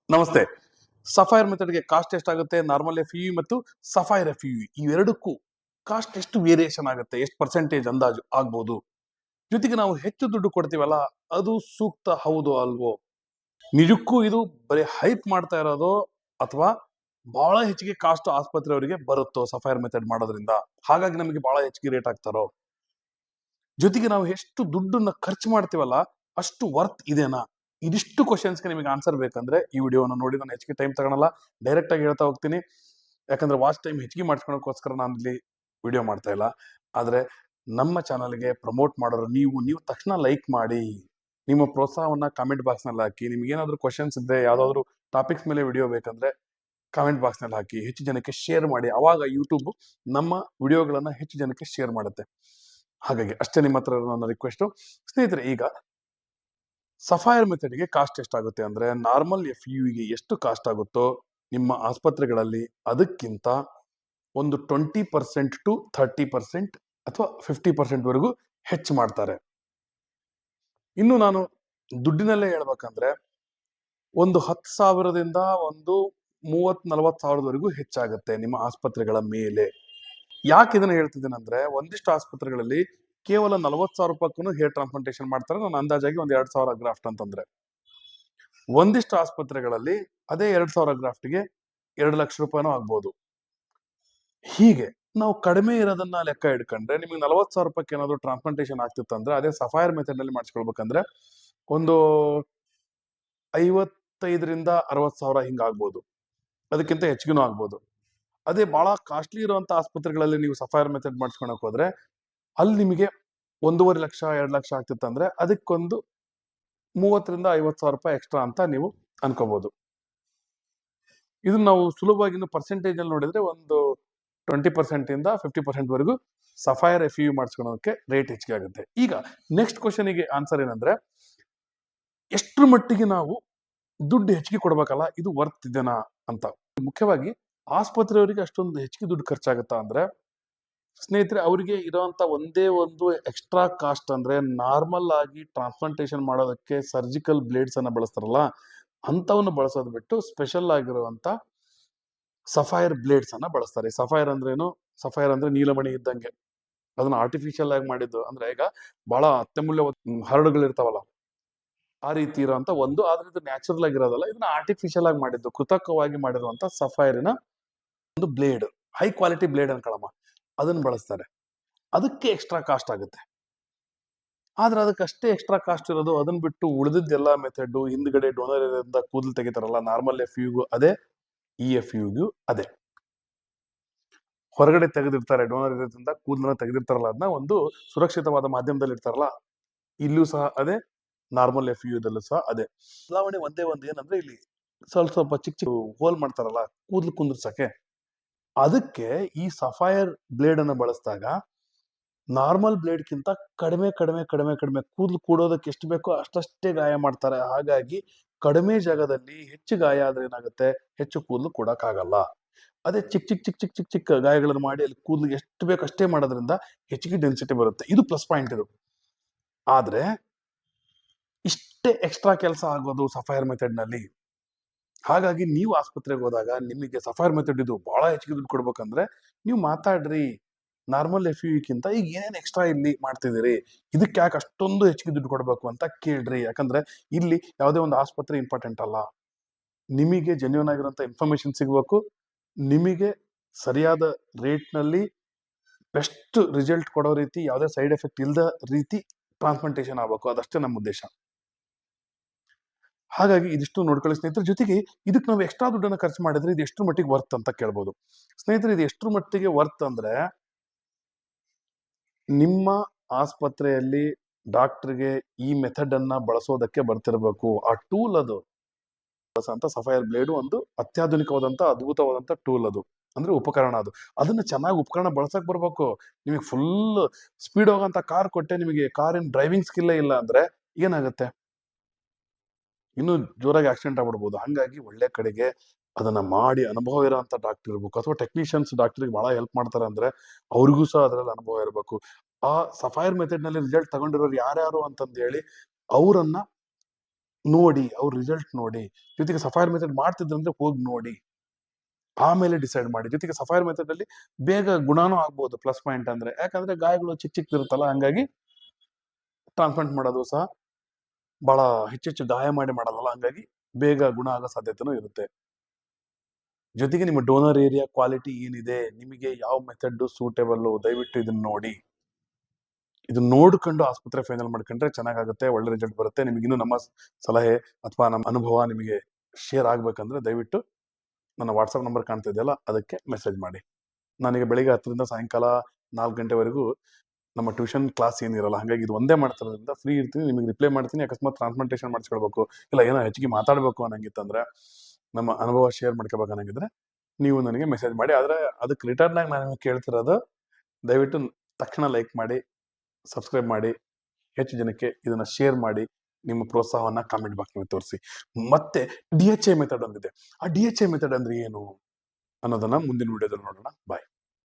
ನಮಸ್ತೆ. Sapphire ಮೆಥಡ್‌ಗೆ cost ಎಷ್ಟಾಗುತ್ತೆ? Normal ಎಫ್.ಯು ಮತ್ತು ಸಫೈರ್ ಎಫ್.ಯು ಇವೆರಡಕ್ಕೂ ಕಾಸ್ಟ್ ಎಷ್ಟು ವೇರಿಯೇಷನ್ ಆಗುತ್ತೆ? ಎಷ್ಟು ಪರ್ಸೆಂಟೇಜ್ ಅಂದಾಜು ಆಗ್ಬೋದು? ಜೊತೆಗೆ ನಾವು ಹೆಚ್ಚು ದುಡ್ಡು ಕೊಡ್ತೀವಲ್ಲ, ಅದು ಸೂಕ್ತ ಹೌದೋ ಅಲ್ವೋ? ನಿಜಕ್ಕೂ ಇದು ಬರೀ ಹೈಪ್ ಮಾಡ್ತಾ ಇರೋದೋ ಅಥವಾ ಬಹಳ ಹೆಚ್ಚಿಗೆ ಕಾಸ್ಟ್ ಆಸ್ಪತ್ರೆಯವರಿಗೆ ಬರುತ್ತೋ ಸಫೈರ್ ಮೆಥಡ್ ಮಾಡೋದ್ರಿಂದ? ಹಾಗಾಗಿ ನಮಗೆ ಬಹಳ ಹೆಚ್ಚಿಗೆ ರೇಟ್ ಹಾಕ್ತಾರೋ? ಜೊತೆಗೆ ನಾವು ಎಷ್ಟು ದುಡ್ಡನ್ನ ಖರ್ಚು ಮಾಡ್ತೀವಲ್ಲ, ಅಷ್ಟು ವರ್ತ್ ಇದೆನಾ? ಇದಿಷ್ಟು ಕ್ವಶನ್ಸ್‌ಗೆ ನಿಮಗೆ ಆನ್ಸರ್ ಬೇಕಂದ್ರೆ ಈ ವಿಡಿಯೋನ ನೋಡಿ. ನಾನು ಹೆಚ್ಚಿಗೆ ಟೈಮ್ ತಗೊಳಲ್ಲ. ಡೈರೆಕ್ಟ್ ಆಗಿ ಹೇಳ್ತಾ ಹೋಗ್ತೀನಿ. ಯಾಕಂದ್ರೆ ವಾಚ್ ಟೈಮ್ ಹೆಚ್ಚಿಗೆ ಮಾಡ್ಕೊಳ್ಳೋಕ್ಕೋಸ್ಕರ ನಾನು ಇಲ್ಲಿ ವಿಡಿಯೋ ಮಾಡ್ತಾ ಇಲ್ಲ. ಆದ್ರೆ ನಮ್ಮ ಚಾನಲ್‌ಗೆ ಪ್ರಮೋಟ್ ಮಾಡೋರು ನೀವು ತಕ್ಷಣ ಲೈಕ್ ಮಾಡಿ. ನಿಮ್ಮ ಪ್ರೋತ್ಸಾಹವನ್ನ ಕಾಮೆಂಟ್ ಬಾಕ್ಸ್‌ನಲ್ಲಿ ಹಾಕಿ. ನಿಮ್ಗೆ ಏನಾದ್ರು ಕ್ವಶನ್ಸ್ ಇದ್ರೆ, ಯಾವ್ದಾದ್ರು ಟಾಪಿಕ್ಸ್ ಮೇಲೆ ವಿಡಿಯೋ ಬೇಕಂದ್ರೆ ಕಾಮೆಂಟ್ ಬಾಕ್ಸ್‌ನಲ್ಲಿ ಹಾಕಿ. ಹೆಚ್ಚು ಜನಕ್ಕೆ ಶೇರ್ ಮಾಡಿ. ಅವಾಗ ಯೂಟ್ಯೂಬ್ ನಮ್ಮ ವಿಡಿಯೋಗಳನ್ನ ಹೆಚ್ಚು ಜನಕ್ಕೆ ಶೇರ್ ಮಾಡುತ್ತೆ. ಹಾಗಾಗಿ ಅಷ್ಟೇ ನಿಮ್ಮ ಹತ್ರ ನನ್ನ ರಿಕ್ವೆಸ್ಟ್. ಸ್ನೇಹಿತರೆ, ಈಗ ಸಫೈರ್ ಮೆಥಡ್‌ಗೆ ಕಾಸ್ಟ್ ಎಷ್ಟಾಗುತ್ತೆ ಅಂದ್ರೆ, ನಾರ್ಮಲ್ ಎಫ್.ಯು.ಗೆ ಎಷ್ಟು ಕಾಸ್ಟ್ ಆಗುತ್ತೋ ನಿಮ್ಮ ಆಸ್ಪತ್ರೆಗಳಲ್ಲಿ ಅದಕ್ಕಿಂತ ಒಂದು 20% ಟು 30% ಅಥವಾ 50% ವರೆಗೂ ಹೆಚ್ಚು ಮಾಡ್ತಾರೆ. ಇನ್ನು ನಾನು ದುಡ್ಡಿನಲ್ಲೇ ಹೇಳ್ಬೇಕಂದ್ರೆ, ಒಂದು 10,000ದಿಂದ ಒಂದು 30-40,000ವರೆಗೂ ಹೆಚ್ಚಾಗುತ್ತೆ ನಿಮ್ಮ ಆಸ್ಪತ್ರೆಗಳ ಮೇಲೆ. ಯಾಕೆ ಇದನ್ನ ಹೇಳ್ತಿದ್ದೀನಂದ್ರೆ, ಒಂದಿಷ್ಟು ಆಸ್ಪತ್ರೆಗಳಲ್ಲಿ ಕೇವಲ 40,000 ಹೇರ್ ಟ್ರಾನ್ಸ್ಪ್ಲಾಂಟೇಶನ್ ಮಾಡ್ತಾರೆ. ನಾನು ಅಂದಾಜಾಗಿ ಒಂದು 2,000 ಗ್ರಾಫ್ಟ್ ಅಂತಂದ್ರೆ, ಒಂದಿಷ್ಟು ಆಸ್ಪತ್ರೆಗಳಲ್ಲಿ ಅದೇ 2,000 ಗ್ರಾಫ್ಟ್ಗೆ 2,00,000 ಆಗ್ಬೋದು. ಹೀಗೆ ನಾವು ಕಡಿಮೆ ಇರೋದನ್ನ ಲೆಕ್ಕ ಇಟ್ಕೊಂಡ್ರೆ, ನಿಮಗೆ 40,000 ಏನಾದ್ರು ಟ್ರಾನ್ಸ್ಪ್ಲಾಂಟೇಶನ್ ಆಗ್ತಿತ್ತಂದ್ರೆ, ಅದೇ ಸಫೈರ್ ಮೆಥಡ್ ನಲ್ಲಿ ಮಾಡಿಸ್ಕೊಳ್ಬೇಕಂದ್ರೆ ಒಂದು 55,000-60,000 ಹಿಂಗಾಗ್ಬೋದು. ಅದಕ್ಕಿಂತ ಹೆಚ್ಚಿಗೆನೂ ಆಗ್ಬೋದು. ಅದೇ ಬಹಳ ಕಾಸ್ಟ್ಲಿ ಇರುವಂತ ಆಸ್ಪತ್ರೆಗಳಲ್ಲಿ ನೀವು ಸಫೈರ್ ಮೆಥಡ್ ಮಾಡಿಸ್ಕೊಳಕ್ ಹೋದ್ರೆ, ಅಲ್ಲಿ ನಿಮಗೆ 1.5 ಲಕ್ಷ 2 ಲಕ್ಷ ಆಗ್ತಿತ್ತಂದ್ರೆ, ಅದಕ್ಕೊಂದು 30,000-50,000 ಎಕ್ಸ್ಟ್ರಾ ಅಂತ ನೀವು ಅನ್ಕೋಬಹುದು. ಇದನ್ನ ನಾವು ಸುಲಭವಾಗಿ ಪರ್ಸೆಂಟೇಜ್ ಅಲ್ಲಿ ನೋಡಿದ್ರೆ ಒಂದು 20% ಇಂದ 50% ವರೆಗೂ ಸಫೈರ್ ಎಫ್.ಯು ಮಾಡಿಸ್ಕೊಳ್ಳೋಕೆ ರೇಟ್ ಹೆಚ್ಚಿಗೆ ಆಗುತ್ತೆ. ಈಗ ನೆಕ್ಸ್ಟ್ ಕ್ವಶನ್ಗೆ ಆನ್ಸರ್ ಏನಂದ್ರೆ, ಎಷ್ಟರ ಮಟ್ಟಿಗೆ ನಾವು ದುಡ್ಡು ಹೆಚ್ಚಿಗೆ ಕೊಡ್ಬೇಕಲ್ಲ, ಇದು ವರ್ತ್ ಇದೆನಾ ಅಂತ. ಮುಖ್ಯವಾಗಿ ಆಸ್ಪತ್ರೆಯವರಿಗೆ ಅಷ್ಟೊಂದು ಹೆಚ್ಚಿಗೆ ದುಡ್ಡು ಖರ್ಚಾಗುತ್ತಾ ಅಂದ್ರೆ, ಸ್ನೇಹಿತರೆ, ಅವರಿಗೆ ಇರೋಂತ ಒಂದೇ ಒಂದು ಎಕ್ಸ್ಟ್ರಾ ಕಾಸ್ಟ್ ಅಂದ್ರೆ, ನಾರ್ಮಲ್ ಆಗಿ ಟ್ರಾನ್ಸ್ಪ್ಲಾಂಟೇಶನ್ ಮಾಡೋದಕ್ಕೆ ಸರ್ಜಿಕಲ್ ಬ್ಲೇಡ್ಸ್ ಅನ್ನ ಬಳಸ್ತಾರಲ್ಲ, ಅಂತವನ್ನು ಬಳಸೋದು ಬಿಟ್ಟು ಸ್ಪೆಷಲ್ ಆಗಿರುವಂತ ಸಫೈರ್ ಬ್ಲೇಡ್ಸ್ ಅನ್ನ ಬಳಸ್ತಾರೆ. ಸಫೈರ್ ಅಂದ್ರೆ ಏನು? ಸಫೈರ್ ಅಂದ್ರೆ ನೀಲಮಣಿ ಇದ್ದಂಗೆ. ಅದನ್ನ ಆರ್ಟಿಫಿಷಿಯಲ್ ಆಗಿ ಮಾಡಿದ್ದು. ಅಂದ್ರೆ ಈಗ ಬಹಳ ಅತ್ಯಮೂಲ್ಯ ಹರಡುಗಳಿರ್ತಾವಲ್ಲ, ಆ ರೀತಿ ಇರುವಂತ ಒಂದು. ಆದ್ರೆ ಇದು ನ್ಯಾಚುರಲ್ ಆಗಿರೋದಲ್ಲ, ಇದನ್ನ ಆರ್ಟಿಫಿಷಿಯಲ್ ಆಗಿ ಮಾಡಿದ್ದು, ಕೃತಕವಾಗಿ ಮಾಡಿರುವಂತ ಸಫೈರಿನ ಒಂದು ಬ್ಲೇಡ್, ಹೈ ಕ್ವಾಲಿಟಿ ಬ್ಲೇಡ್ ಅನ್ಕೊಳಮ್ಮ, ಅದನ್ನ ಬಳಸ್ತಾರೆ. ಅದಕ್ಕೆ ಎಕ್ಸ್ಟ್ರಾ ಕಾಸ್ಟ್ ಆಗುತ್ತೆ. ಆದ್ರೆ ಅದಕ್ಕೆ ಅಷ್ಟೇ ಎಕ್ಸ್ಟ್ರಾ ಕಾಸ್ಟ್ ಇರೋದು. ಅದನ್ನ ಬಿಟ್ಟು ಉಳಿದಿದ್ದೆಲ್ಲ ಮೆಥಡ್, ಹಿಂದ್ಗಡೆ ಡೋನರ್ ಇಂದ ಕೂದಲು ತೆಗಿತಾರಲ್ಲ, ನಾರ್ಮಲ್ ಎಫ್.ಯು.ಗೂ ಅದೇ, ಈ ಎಫ್.ಯು.ಗೂ ಅದೇ. ಹೊರಗಡೆ ತೆಗೆದಿರ್ತಾರೆ, ಡೋನರ್ ಇರೋದ್ರಿಂದ ಕೂದಲನ್ನ ತೆಗೆದಿರ್ತಾರಲ್ಲ, ಅದನ್ನ ಒಂದು ಸುರಕ್ಷಿತವಾದ ಮಾಧ್ಯಮದಲ್ಲಿ ಇರ್ತಾರಲ್ಲ, ಇಲ್ಲೂ ಸಹ ಅದೇ, ನಾರ್ಮಲ್ ಎಫ್.ಯು.ದಲ್ಲೂ ಸಹ ಅದೇ. ಬದಲಾವಣೆ ಒಂದೇ ಒಂದು, ಏನಂದ್ರೆ ಇಲ್ಲಿ ಸ್ವಲ್ಪ ಚಿಕ್ಕ ಚಿಕ್ಕ ಹೋಲ್ ಮಾಡ್ತಾರಲ್ಲ ಕೂದಲು ಕುಂದ್ರಸಕ್ಕೆ, ಅದಕ್ಕೆ ಈ ಸಫೈರ್ ಬ್ಲೇಡ್ ಅನ್ನ ಬಳಸಿದಾಗ ನಾರ್ಮಲ್ ಬ್ಲೇಡ್ ಕಿಂತ ಕಡಿಮೆ ಕಡಿಮೆ ಕಡಿಮೆ ಕಡಿಮೆ ಕೂದಲು ಕೂಡೋದಕ್ಕೆ ಎಷ್ಟು ಬೇಕೋ ಅಷ್ಟಷ್ಟೇ ಗಾಯ ಮಾಡ್ತಾರೆ. ಹಾಗಾಗಿ ಕಡಿಮೆ ಜಾಗದಲ್ಲಿ ಹೆಚ್ಚು ಗಾಯ ಆದ್ರೆ ಏನಾಗುತ್ತೆ, ಹೆಚ್ಚು ಕೂದಲು ಕೂಡಕ್ಕಾಗಲ್ಲ. ಅದೇ ಚಿಕ್ಕ ಚಿಕ್ಕ ಚಿಕ್ಕ ಚಿಕ್ಕ ಚಿಕ್ಕ ಚಿಕ್ಕ ಗಾಯಗಳನ್ನು ಮಾಡಿ ಅಲ್ಲಿ ಕೂದಲಿಗೆ ಎಷ್ಟು ಬೇಕು ಅಷ್ಟೇ ಮಾಡೋದ್ರಿಂದ ಹೆಚ್ಚಿಗೆ ಡೆನ್ಸಿಟಿ ಬರುತ್ತೆ. ಇದು ಪ್ಲಸ್ ಪಾಯಿಂಟ್ ಇದು. ಆದ್ರೆ ಇಷ್ಟೇ ಎಕ್ಸ್ಟ್ರಾ ಕೆಲಸ ಆಗೋದು ಸಫೈರ್ ಮೆಥಡ್ ನಲ್ಲಿ. ಹಾಗಾಗಿ ನೀವು ಆಸ್ಪತ್ರೆಗೆ ಹೋದಾಗ ನಿಮಗೆ ಸಫೈರ್ ಮೆಥಡ್ ಇದು ಬಹಳ ಹೆಚ್ಚಿಗೆ ದುಡ್ಡು ಕೊಡ್ಬೇಕಂದ್ರೆ, ನೀವು ಮಾತಾಡ್ರಿ, ನಾರ್ಮಲ್ ಎಫ್.ಯು.ಗಿಂತ ಈಗ ಏನೇನ್ ಎಕ್ಸ್ಟ್ರಾ ಇಲ್ಲಿ ಮಾಡ್ತಿದ್ದೀರಿ, ಇದಕ್ಕೆ ಯಾಕೆ ಅಷ್ಟೊಂದು ಹೆಚ್ಚಿಗೆ ದುಡ್ಡು ಕೊಡ್ಬೇಕು ಅಂತ ಕೇಳ್ರಿ. ಯಾಕಂದ್ರೆ ಇಲ್ಲಿ ಯಾವುದೇ ಒಂದು ಆಸ್ಪತ್ರೆ ಇಂಪಾರ್ಟೆಂಟ್ ಅಲ್ಲ. ನಿಮಗೆ ಜೆನ್ಯೂನ್ ಆಗಿರುವಂತ ಇನ್ಫಾರ್ಮೇಶನ್ ಸಿಗ್ಬೇಕು, ನಿಮಗೆ ಸರಿಯಾದ ರೇಟ್ ನಲ್ಲಿ ಬೆಸ್ಟ್ ರಿಸಲ್ಟ್ ಕೊಡೋ ರೀತಿ, ಯಾವುದೇ ಸೈಡ್ ಎಫೆಕ್ಟ್ ಇಲ್ಲದ ರೀತಿ ಟ್ರಾನ್ಸ್ಪ್ಲಾಂಟೇಶನ್ ಆಗ್ಬೇಕು. ಅದಷ್ಟೇ ನಮ್ಮ ಉದ್ದೇಶ. ಹಾಗಾಗಿ ಇದಿಷ್ಟು ನೋಡ್ಕೊಳ್ಳಿ ಸ್ನೇಹಿತರೆ. ಜೊತೆಗೆ ಇದಕ್ಕೆ ನಾವು ಎಕ್ಸ್ಟ್ರಾ ದುಡ್ಡನ್ನು ಖರ್ಚು ಮಾಡಿದ್ರೆ ಇದು ಎಷ್ಟು ಮಟ್ಟಿಗೆ ವರ್ತ್ ಅಂತ ಕೇಳ್ಬೋದು. ಸ್ನೇಹಿತರೆ, ಇದು ಎಷ್ಟು ಮಟ್ಟಿಗೆ ವರ್ತ್ ಅಂದ್ರೆ, ನಿಮ್ಮ ಆಸ್ಪತ್ರೆಯಲ್ಲಿ ಡಾಕ್ಟರ್ಗೆ ಈ ಮೆಥಡ್ ಅನ್ನ ಬಳಸೋದಕ್ಕೆ ಬರ್ತಿರ್ಬೇಕು. ಆ ಟೂಲ್ ಅದು ಅಂತ ಸಫೈರ್ ಬ್ಲೇಡ್ ಒಂದು ಅತ್ಯಾಧುನಿಕವಾದಂತ ಅದ್ಭುತವಾದಂತ ಟೂಲ್ ಅದು. ಅಂದ್ರೆ ಉಪಕರಣ ಅದು. ಅದನ್ನ ಚೆನ್ನಾಗಿ ಉಪಕರಣ ಬಳಸಕ್ ಬರ್ಬೇಕು. ನಿಮಗೆ ಫುಲ್ ಸ್ಪೀಡ್ ಹೋಗಂತ ಕಾರ್ ಕೊಟ್ಟೆ, ನಿಮಗೆ ಕಾರಿನ ಡ್ರೈವಿಂಗ್ ಸ್ಕಿಲ್ಲೇ ಇಲ್ಲ ಅಂದ್ರೆ ಏನಾಗುತ್ತೆ? ಇನ್ನು ಜೋರಾಗಿ ಆಕ್ಸಿಡೆಂಟ್ ಆಗ್ಬಿಡ್ಬೋದು. ಹಂಗಾಗಿ ಒಳ್ಳೆ ಕಡೆಗೆ ಅದನ್ನ ಮಾಡಿ ಅನುಭವ ಇರೋಂಥ ಡಾಕ್ಟರ್ ಇರ್ಬೇಕು, ಅಥವಾ ಟೆಕ್ನಿಷಿಯನ್ಸ್ ಡಾಕ್ಟರ್ಗೆ ಬಹಳ ಹೆಲ್ಪ್ ಮಾಡ್ತಾರೆ ಅಂದ್ರೆ ಅವ್ರಿಗೂ ಸಹ ಅದರಲ್ಲಿ ಅನುಭವ ಇರಬೇಕು. ಆ ಸಫೈರ್ ಮೆಥಡ್ ನಲ್ಲಿ ರಿಸಲ್ಟ್ ತಗೊಂಡಿರೋರು ಯಾರ್ಯಾರು ಅಂತಂದು ಹೇಳಿ ಅವರನ್ನ ನೋಡಿ, ಅವ್ರ ರಿಸಲ್ಟ್ ನೋಡಿ. ಜೊತೆಗೆ ಸಫೈರ್ ಮೆಥಡ್ ಮಾಡ್ತಿದ್ರಂದ್ರೆ ಹೋಗಿ ನೋಡಿ, ಆಮೇಲೆ ಡಿಸೈಡ್ ಮಾಡಿ. ಜೊತೆಗೆ ಸಫೈರ್ ಮೆಥಡ್ ಅಲ್ಲಿ ಬೇಗ ಗುಣನೂ ಆಗ್ಬೋದು, ಪ್ಲಸ್ ಪಾಯಿಂಟ್ ಅಂದ್ರೆ. ಯಾಕಂದ್ರೆ ಗಾಯಗಳು ಚಿಕ್ಕ ಹಂಗಾಗಿ ಟ್ರಾನ್ಸ್ಪ್ಲಾಂಟ್ ಮಾಡೋದು ಸಹ ಬಹಳ ಹೆಚ್ಚೆಚ್ಚು ಗಾಯ ಮಾಡಿ ಮಾಡಲ್ಲ, ಹಂಗಾಗಿ ಬೇಗ ಗುಣ ಆಗೋ ಸಾಧ್ಯತೆನೂ ಇರುತ್ತೆ. ಜೊತೆಗೆ ನಿಮ್ಮ ಡೋನರ್ ಏರಿಯಾ ಕ್ವಾಲಿಟಿ ಏನಿದೆ, ನಿಮಗೆ ಯಾವ ಮೆಥಡ್ ಸೂಟೇಬಲ್, ದಯವಿಟ್ಟು ಇದನ್ನ ನೋಡಿ. ಇದನ್ನ ನೋಡ್ಕೊಂಡು ಆಸ್ಪತ್ರೆ ಫೈನಲ್ ಮಾಡ್ಕೊಂಡ್ರೆ ಚೆನ್ನಾಗುತ್ತೆ, ಒಳ್ಳೆ ರಿಸಲ್ಟ್ ಬರುತ್ತೆ. ನಿಮಗಿನ್ನೂ ನಮ್ಮ ಸಲಹೆ ಅಥವಾ ನಮ್ಮ ಅನುಭವ ನಿಮಗೆ ಶೇರ್ ಆಗ್ಬೇಕಂದ್ರೆ ದಯವಿಟ್ಟು ನನ್ನ ವಾಟ್ಸಪ್ ನಂಬರ್ ಕಾಣ್ತಾ ಇದೆಯಲ್ಲ, ಅದಕ್ಕೆ ಮೆಸೇಜ್ ಮಾಡಿ. ನನಗೆ ಬೆಳಿಗ್ಗೆ 10ರಿಂದ ಸಾಯಂಕಾಲ 4 ಗಂಟೆವರೆಗೂ ನಮ್ಮ ಟ್ಯೂಷನ್ ಕ್ಲಾಸ್ ಏನಿರಲ್ಲ, ಹಾಗಾಗಿ ಇದು ಒಂದೇ ಮಾಡ್ತಿರೋದ್ರಿಂದ ಫ್ರೀ ಇರ್ತೀನಿ, ನಿಮಗೆ ರಿಪ್ಲೈ ಮಾಡ್ತೀನಿ. ಅಕಸ್ಮಾತ್ ಟ್ರಾನ್ಸ್ಪ್ಲಾಂಟೇಷನ್ ಮಾಡಿಸ್ಕೊಳ್ಬೇಕು, ಇಲ್ಲ ಏನೋ ಹೆಚ್ಚಿಗೆ ಮಾತಾಡಬೇಕು ಅನ್ನಂಗಿತ್ತಂದ್ರೆ, ನಮ್ಮ ಅನುಭವ ಶೇರ್ ಮಾಡ್ಕೋಬೇಕು ಅನ್ನಂಗಿದ್ರೆ ನೀವು ನನಗೆ ಮೆಸೇಜ್ ಮಾಡಿ. ಆದ್ರೆ ಅದಕ್ಕೆ ರಿಟರ್ನ್ ಆಗಿ ನಾನು ಕೇಳ್ತಿರೋದು, ದಯವಿಟ್ಟು ತಕ್ಷಣ ಲೈಕ್ ಮಾಡಿ, ಸಬ್ಸ್ಕ್ರೈಬ್ ಮಾಡಿ, ಹೆಚ್ಚು ಜನಕ್ಕೆ ಇದನ್ನ ಶೇರ್ ಮಾಡಿ, ನಿಮ್ಮ ಪ್ರೋತ್ಸಾಹವನ್ನ ಕಾಮೆಂಟ್ ಬಾಕ್ಸ್ ನಲ್ಲಿ ತೋರಿಸಿ. ಮತ್ತೆ DHA ಮೆಥಡ್ ಒಂದಿದೆ. ಆ DHA ಮೆಥಡ್ ಅಂದ್ರೆ ಏನು ಅನ್ನೋದನ್ನ ಮುಂದಿನ ವಿಡಿಯೋದಲ್ಲಿ ನೋಡೋಣ. ಬಾಯ್.